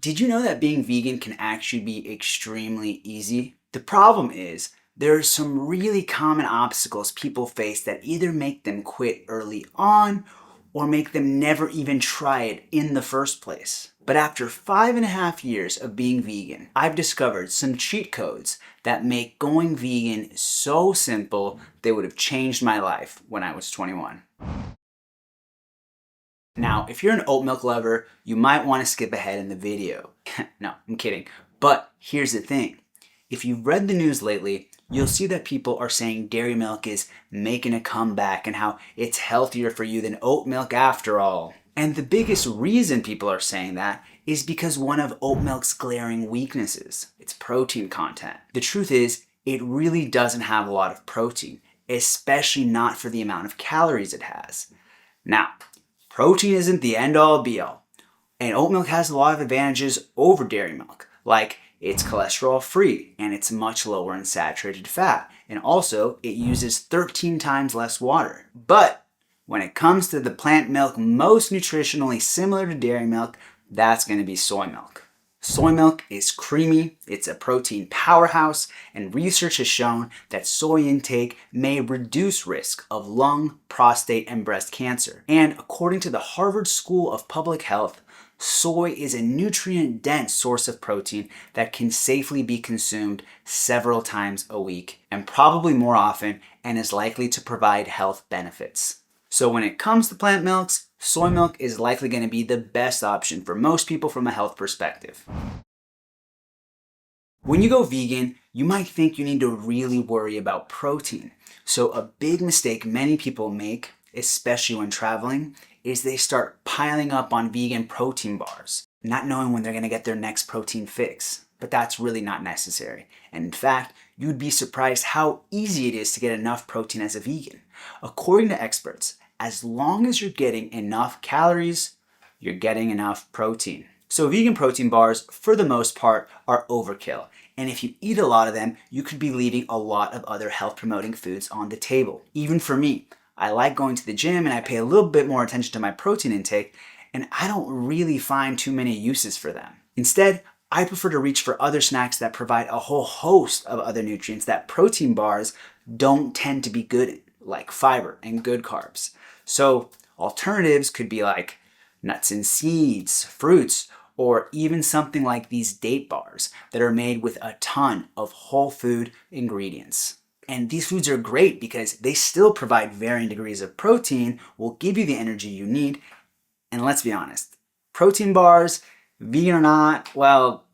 Did you know that being vegan can actually be extremely easy? The problem is, there are some really common obstacles people face that either make them quit early on or make them never even try it in the first place. But after 5.5 years of being vegan, I've discovered some cheat codes that make going vegan so simple they would have changed my life when I was 21. Now, if you're an oat milk lover, you might want to skip ahead in the video. No, I'm kidding. But here's the thing. If you've read the news lately, you'll see that people are saying dairy milk is making a comeback and how it's healthier for you than oat milk after all. And the biggest reason people are saying that is because one of oat milk's glaring weaknesses, its protein content. The truth is, it really doesn't have a lot of protein, especially not for the amount of calories it has. Now, protein isn't the end-all be-all, and oat milk has a lot of advantages over dairy milk, like it's cholesterol-free and it's much lower in saturated fat, and also it uses 13 times less water. But when it comes to the plant milk most nutritionally similar to dairy milk, that's going to be soy milk. Soy milk is creamy, it's a protein powerhouse, and research has shown that soy intake may reduce risk of lung, prostate, and breast cancer. And according to the Harvard School of Public Health, soy is a nutrient-dense source of protein that can safely be consumed several times a week, and probably more often, and is likely to provide health benefits. So when it comes to plant milks, soy milk is likely going to be the best option for most people from a health perspective. When you go vegan, you might think you need to really worry about protein. So a big mistake many people make, especially when traveling, is they start piling up on vegan protein bars, not knowing when they're going to get their next protein fix. But that's really not necessary. And in fact, you'd be surprised how easy it is to get enough protein as a vegan. According to experts, as long as you're getting enough calories, you're getting enough protein. So vegan protein bars, for the most part, are overkill. And if you eat a lot of them, you could be leaving a lot of other health-promoting foods on the table. Even for me, I like going to the gym and I pay a little bit more attention to my protein intake, and I don't really find too many uses for them. Instead, I prefer to reach for other snacks that provide a whole host of other nutrients that protein bars don't tend to be good in, like fiber and good carbs. So alternatives could be like nuts and seeds, fruits, or even something like these date bars that are made with a ton of whole food ingredients. And these foods are great because they still provide varying degrees of protein, will give you the energy you need. And let's be honest, protein bars, vegan or not, well,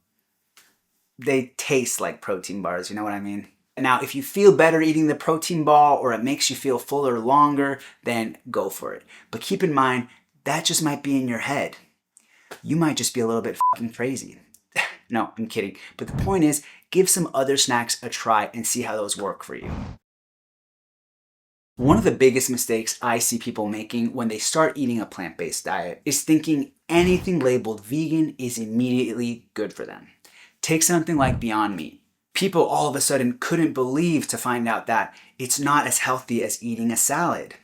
they taste like protein bars, you know what I mean? Now, if you feel better eating the protein ball or it makes you feel fuller longer, then go for it. But keep in mind, that just might be in your head. You might just be a little bit fucking crazy. No, I'm kidding. But the point is, give some other snacks a try and see how those work for you. One of the biggest mistakes I see people making when they start eating a plant-based diet is thinking anything labeled vegan is immediately good for them. Take something like Beyond Meat. People all of a sudden couldn't believe to find out that it's not as healthy as eating a salad.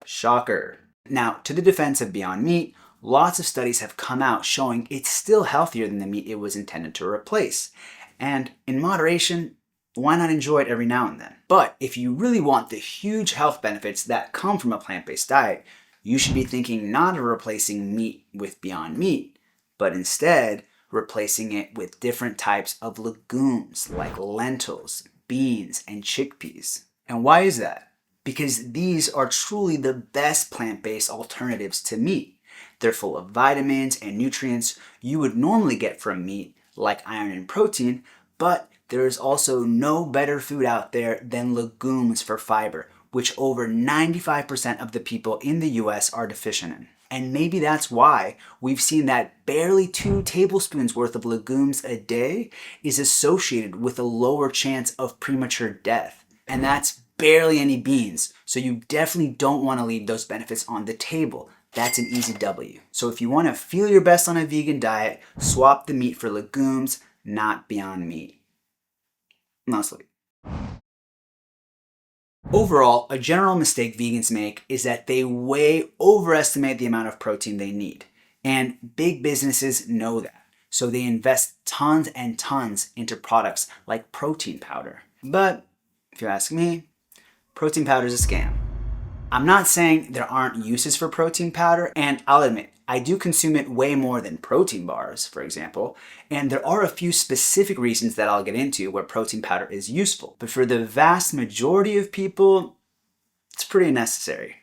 Shocker. Now, to the defense of Beyond Meat, lots of studies have come out showing it's still healthier than the meat it was intended to replace. And in moderation, why not enjoy it every now and then? But if you really want the huge health benefits that come from a plant-based diet, you should be thinking not of replacing meat with Beyond Meat, but instead replacing it with different types of legumes like lentils, beans, and chickpeas. And why is that? Because these are truly the best plant-based alternatives to meat. They're full of vitamins and nutrients you would normally get from meat, like iron and protein, but there is also no better food out there than legumes for fiber, which over 95% of the people in the US are deficient in. And maybe that's why we've seen that barely 2 tablespoons worth of legumes a day is associated with a lower chance of premature death. And that's barely any beans, so you definitely don't want to leave those benefits on the table. That's an easy W. So if you want to feel your best on a vegan diet, swap the meat for legumes, not Beyond Meat. Mostly. Overall, a general mistake vegans make is that they way overestimate the amount of protein they need. And big businesses know that. So they invest tons and tons into products like protein powder. But if you ask me, protein powder is a scam. I'm not saying there aren't uses for protein powder, and I'll admit, I do consume it way more than protein bars, for example, and there are a few specific reasons that I'll get into where protein powder is useful. But for the vast majority of people, it's pretty unnecessary.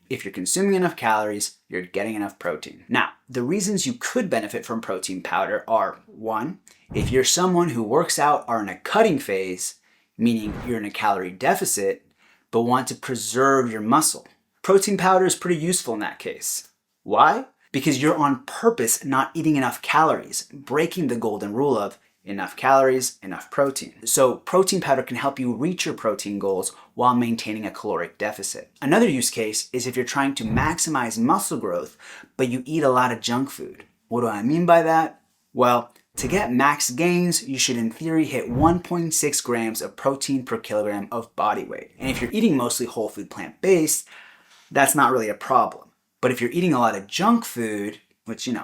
If you're consuming enough calories, you're getting enough protein. Now, the reasons you could benefit from protein powder are: 1, if you're someone who works out or in a cutting phase, meaning you're in a calorie deficit, but want to preserve your muscle. Protein powder is pretty useful in that case. Why? Because you're on purpose not eating enough calories, breaking the golden rule of enough calories, enough protein. So protein powder can help you reach your protein goals while maintaining a caloric deficit. Another use case is if you're trying to maximize muscle growth, but you eat a lot of junk food. What do I mean by that? Well, to get max gains, you should in theory hit 1.6 grams of protein per kilogram of body weight. And if you're eating mostly whole food plant-based, that's not really a problem. But if you're eating a lot of junk food, which, you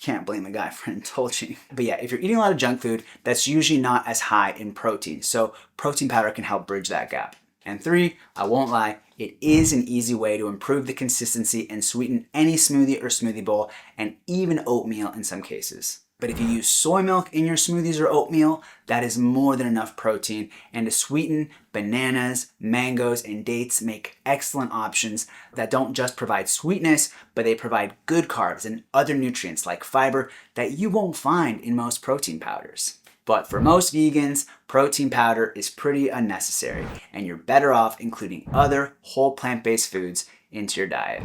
can't blame the guy for indulging. But yeah, if you're eating a lot of junk food, that's usually not as high in protein. So protein powder can help bridge that gap. And 3, I won't lie, it is an easy way to improve the consistency and sweeten any smoothie or smoothie bowl, and even oatmeal in some cases. But if you use soy milk in your smoothies or oatmeal, that is more than enough protein. And to sweeten, bananas, mangoes, and dates make excellent options that don't just provide sweetness, but they provide good carbs and other nutrients like fiber that you won't find in most protein powders. But for most vegans, protein powder is pretty unnecessary, and you're better off including other whole plant-based foods into your diet.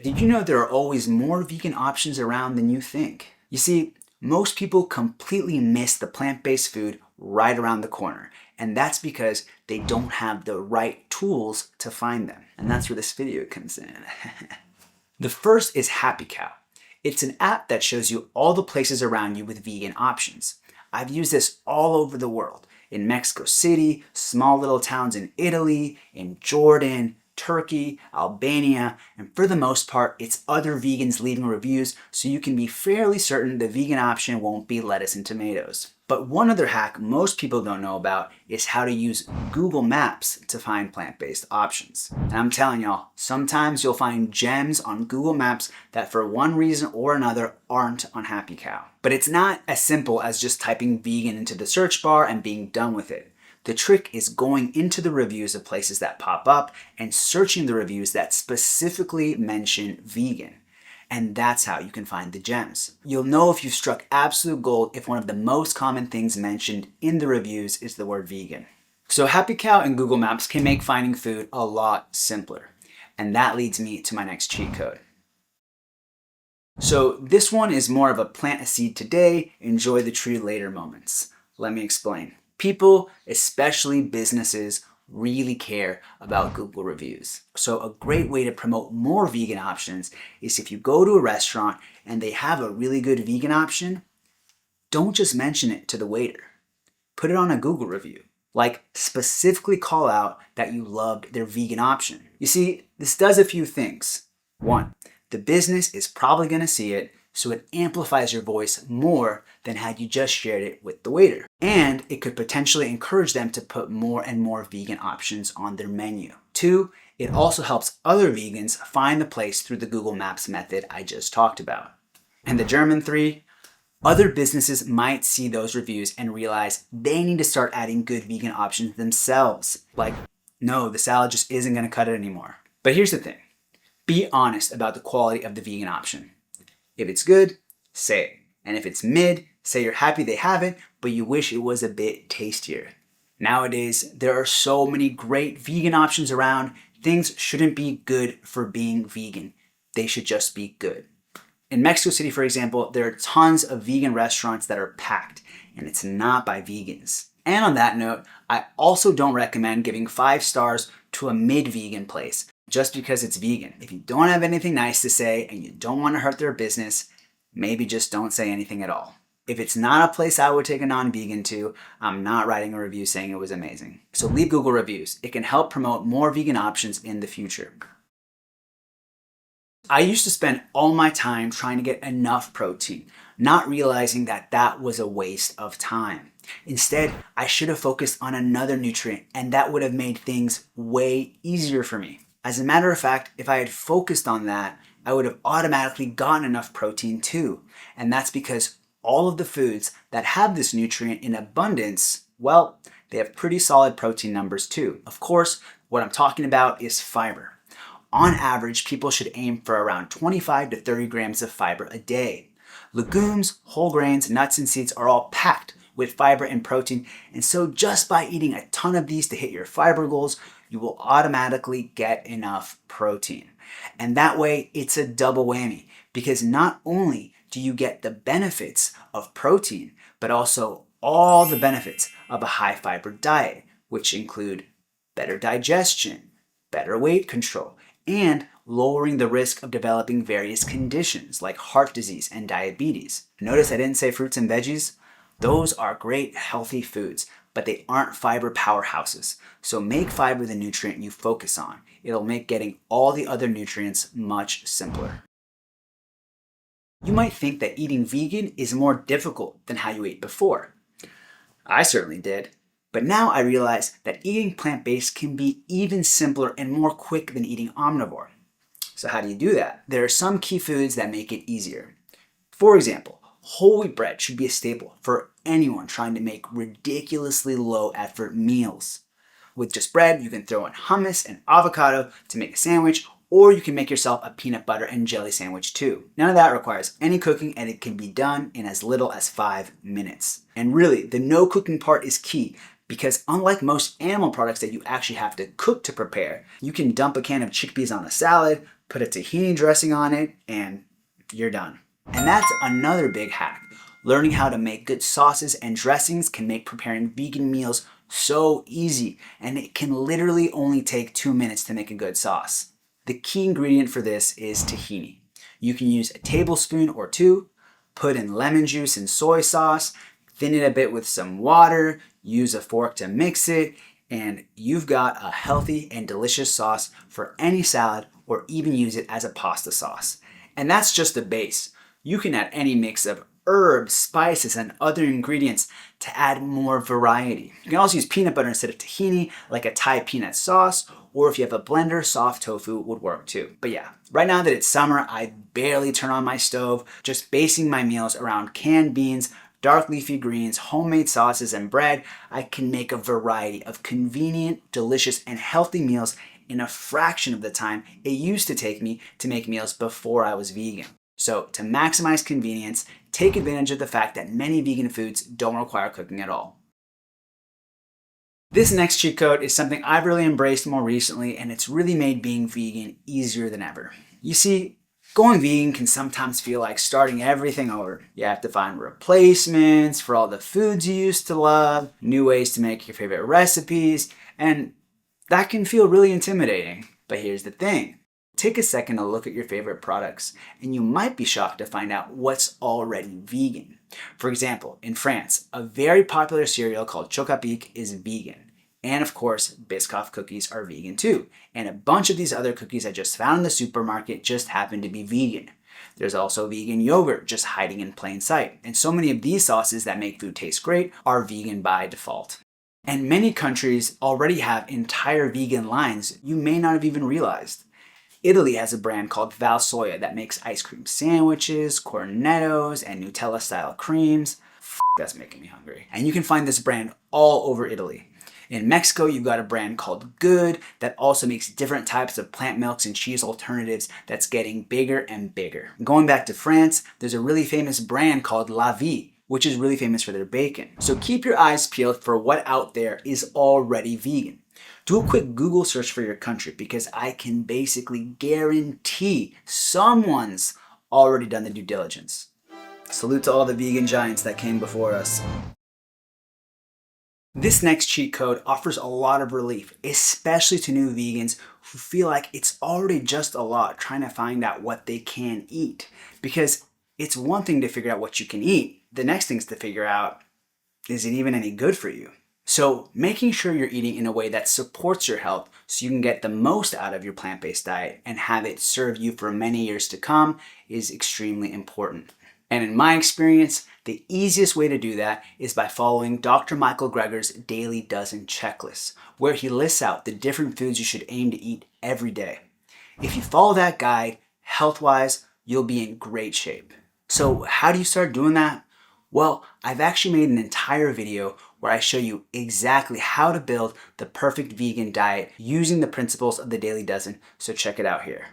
Did you know there are always more vegan options around than you think? You see, most people completely miss the plant-based food right around the corner, and that's because they don't have the right tools to find them. And that's where this video comes in. The first is Happy Cow. It's an app that shows you all the places around you with vegan options. I've used this all over the world, in Mexico City, small little towns in Italy, in Jordan, Turkey, Albania, and for the most part, it's other vegans leaving reviews, so you can be fairly certain the vegan option won't be lettuce and tomatoes. But one other hack most people don't know about is how to use Google Maps to find plant-based options. And I'm telling y'all, sometimes you'll find gems on Google Maps that for one reason or another aren't on Happy Cow. But it's not as simple as just typing vegan into the search bar and being done with it. The trick is going into the reviews of places that pop up and searching the reviews that specifically mention vegan. And that's how you can find the gems. You'll know if you've struck absolute gold if one of the most common things mentioned in the reviews is the word vegan. So Happy Cow and Google Maps can make finding food a lot simpler. And that leads me to my next cheat code. So this one is more of a plant a seed today, enjoy the tree later moments. Let me explain. People, especially businesses, really care about Google reviews. So a great way to promote more vegan options is if you go to a restaurant and they have a really good vegan option, don't just mention it to the waiter. Put it on a Google review. Like, specifically call out that you loved their vegan option. You see, this does a few things. 1, the business is probably going to see it, so it amplifies your voice more than had you just shared it with the waiter. And it could potentially encourage them to put more and more vegan options on their menu. 2, it also helps other vegans find the place through the Google Maps method I just talked about. And the German 3, other businesses might see those reviews and realize they need to start adding good vegan options themselves. Like, no, the salad just isn't going to cut it anymore. But here's the thing. Be honest about the quality of the vegan option. If it's good, say it. And if it's mid, say you're happy they have it, but you wish it was a bit tastier. Nowadays, there are so many great vegan options around. Things shouldn't be good for being vegan. They should just be good. In Mexico City, for example, there are tons of vegan restaurants that are packed, and it's not by vegans. And on that note, I also don't recommend giving 5 stars to a mid-vegan place just because it's vegan. If you don't have anything nice to say and you don't want to hurt their business, maybe just don't say anything at all. If it's not a place I would take a non-vegan to, I'm not writing a review saying it was amazing. So leave Google reviews. It can help promote more vegan options in the future. I used to spend all my time trying to get enough protein, not realizing that that was a waste of time. Instead, I should have focused on another nutrient, and that would have made things way easier for me. As a matter of fact, if I had focused on that, I would have automatically gotten enough protein too. And that's because all of the foods that have this nutrient in abundance, well, they have pretty solid protein numbers too. Of course, what I'm talking about is fiber. On average, people should aim for around 25 to 30 grams of fiber a day. Legumes, whole grains, nuts, and seeds are all packed with fiber and protein, and so just by eating a ton of these to hit your fiber goals, you will automatically get enough protein. And that way, it's a double whammy, because not only do you get the benefits of protein, but also all the benefits of a high fiber diet, which include better digestion, better weight control, and lowering the risk of developing various conditions like heart disease and diabetes. Notice I didn't say fruits and veggies. Those are great, healthy foods, but they aren't fiber powerhouses. So make fiber the nutrient you focus on. It'll make getting all the other nutrients much simpler. You might think that eating vegan is more difficult than how you ate before. I certainly did. But now I realize that eating plant-based can be even simpler and more quick than eating omnivore. So how do you do that? There are some key foods that make it easier. For example, whole wheat bread should be a staple for anyone trying to make ridiculously low effort meals. With just bread, you can throw in hummus and avocado to make a sandwich, or you can make yourself a peanut butter and jelly sandwich too. None of that requires any cooking, and it can be done in as little as 5 minutes. And really, the no cooking part is key, because unlike most animal products that you actually have to cook to prepare, you can dump a can of chickpeas on a salad, put a tahini dressing on it, and you're done. And that's another big hack. Learning how to make good sauces and dressings can make preparing vegan meals so easy, and it can literally only take 2 minutes to make a good sauce. The key ingredient for this is tahini. You can use a tablespoon or two, put in lemon juice and soy sauce, thin it a bit with some water, use a fork to mix it, and you've got a healthy and delicious sauce for any salad, or even use it as a pasta sauce. And that's just the base. You can add any mix of herbs, spices, and other ingredients to add more variety. You can also use peanut butter instead of tahini, like a Thai peanut sauce, or if you have a blender, soft tofu would work too. But yeah, right now that it's summer, I barely turn on my stove, just basing my meals around canned beans, dark leafy greens, homemade sauces, and bread. I can make a variety of convenient, delicious, and healthy meals in a fraction of the time it used to take me to make meals before I was vegan. So to maximize convenience, take advantage of the fact that many vegan foods don't require cooking at all. This next cheat code is something I've really embraced more recently, and it's really made being vegan easier than ever. You see, going vegan can sometimes feel like starting everything over. You have to find replacements for all the foods you used to love, new ways to make your favorite recipes, and that can feel really intimidating. But here's the thing. Take a second to look at your favorite products, and you might be shocked to find out what's already vegan. For example, in France, a very popular cereal called Choc-a-Pic is vegan. And of course, Biscoff cookies are vegan too. And a bunch of these other cookies I just found in the supermarket just happen to be vegan. There's also vegan yogurt just hiding in plain sight. And so many of these sauces that make food taste great are vegan by default. And many countries already have entire vegan lines you may not have even realized. Italy has a brand called Valsoia that makes ice cream sandwiches, cornettos, and Nutella-style creams. That's making me hungry. And you can find this brand all over Italy. In Mexico, you've got a brand called Good that also makes different types of plant milks and cheese alternatives that's getting bigger and bigger. Going back to France, there's a really famous brand called La Vie, which is really famous for their bacon. So keep your eyes peeled for what out there is already vegan. Do a quick Google search for your country, because I can basically guarantee someone's already done the due diligence. Salute to all the vegan giants that came before us. This next cheat code offers a lot of relief, especially to new vegans who feel like it's already just a lot trying to find out what they can eat. Because it's one thing to figure out what you can eat. The next thing is to figure out, is it even any good for you? So making sure you're eating in a way that supports your health so you can get the most out of your plant-based diet and have it serve you for many years to come is extremely important. And in my experience, the easiest way to do that is by following Dr. Michael Greger's Daily Dozen checklist, where he lists out the different foods you should aim to eat every day. If you follow that guide, health-wise, you'll be in great shape. So how do you start doing that? Well, I've actually made an entire video where I show you exactly how to build the perfect vegan diet using the principles of the Daily Dozen, so check it out here.